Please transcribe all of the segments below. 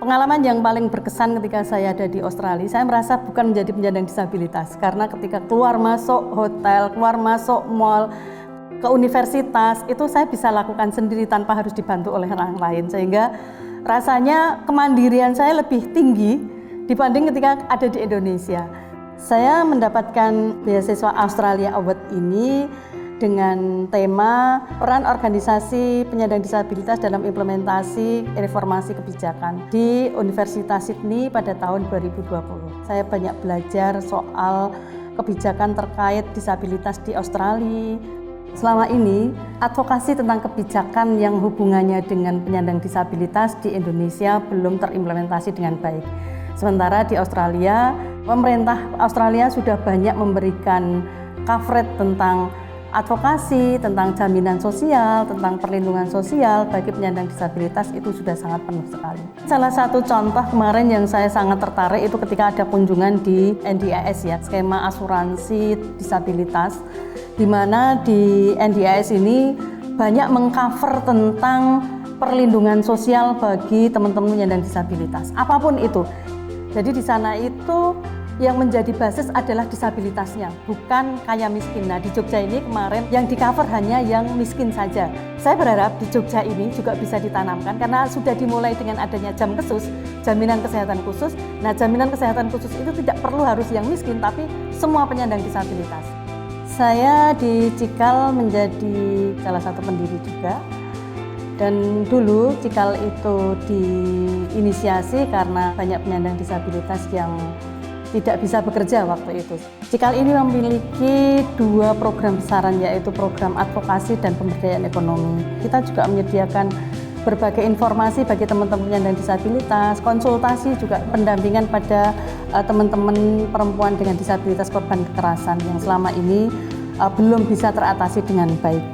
Pengalaman yang paling berkesan ketika saya ada di Australia, saya merasa bukan menjadi penyandang disabilitas. Karena ketika keluar masuk hotel, keluar masuk mall, ke universitas, itu saya bisa lakukan sendiri tanpa harus dibantu oleh orang lain. Sehingga rasanya kemandirian saya lebih tinggi dibanding ketika ada di Indonesia. Saya mendapatkan beasiswa Australia Award ini dengan tema peran organisasi penyandang disabilitas dalam implementasi reformasi kebijakan di Universitas Sydney pada tahun 2020. Saya banyak belajar soal kebijakan terkait disabilitas di Australia. Selama ini, advokasi tentang kebijakan yang hubungannya dengan penyandang disabilitas di Indonesia belum terimplementasi dengan baik. Sementara di Australia, pemerintah Australia sudah banyak memberikan coverage tentang advokasi, tentang jaminan sosial, tentang perlindungan sosial bagi penyandang disabilitas itu sudah sangat penuh sekali. Salah satu contoh kemarin yang saya sangat tertarik itu ketika ada kunjungan di NDIS ya, skema asuransi disabilitas, di mana di NDIS ini banyak mengcover tentang perlindungan sosial bagi teman-teman penyandang disabilitas, apapun itu. Jadi di sana itu yang menjadi basis adalah disabilitasnya, bukan kaya miskin. Nah di Jogja ini kemarin yang di cover hanya yang miskin saja. Saya berharap di Jogja ini juga bisa ditanamkan karena sudah dimulai dengan adanya jam khusus, jaminan kesehatan khusus. Nah jaminan kesehatan khusus itu tidak perlu harus yang miskin, tapi semua penyandang disabilitas. Saya di Cikal menjadi salah satu pendiri juga. Dan dulu Cikal itu diinisiasi karena banyak penyandang disabilitas yang tidak bisa bekerja waktu itu. Cikal ini memiliki 2 program besaran, yaitu program advokasi dan pemberdayaan ekonomi. Kita juga menyediakan berbagai informasi bagi teman-teman penyandang disabilitas, konsultasi juga pendampingan pada teman-teman perempuan dengan disabilitas korban kekerasan yang selama ini belum bisa teratasi dengan baik.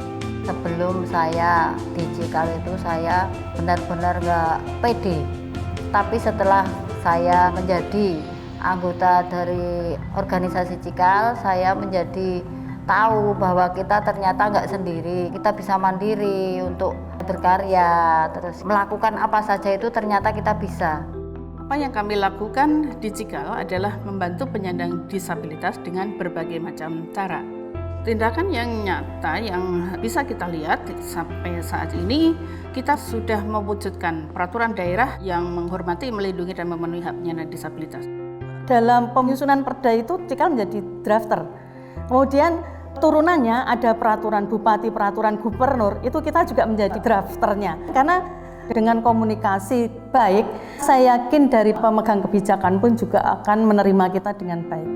Sebelum saya di Cikal itu saya benar-benar nggak pede, tapi setelah saya menjadi anggota dari organisasi Cikal, saya menjadi tahu bahwa kita ternyata nggak sendiri, kita bisa mandiri untuk berkarya, terus melakukan apa saja itu ternyata kita bisa. Apa yang kami lakukan di Cikal adalah membantu penyandang disabilitas dengan berbagai macam cara. Tindakan yang nyata yang bisa kita lihat sampai saat ini, kita sudah mewujudkan peraturan daerah yang menghormati, melindungi, dan memenuhi hak penyandang disabilitas. Dalam penyusunan perda itu Cikal menjadi drafter. Kemudian turunannya ada peraturan bupati, peraturan gubernur, itu kita juga menjadi drafternya. Karena dengan komunikasi baik, saya yakin dari pemegang kebijakan pun juga akan menerima kita dengan baik.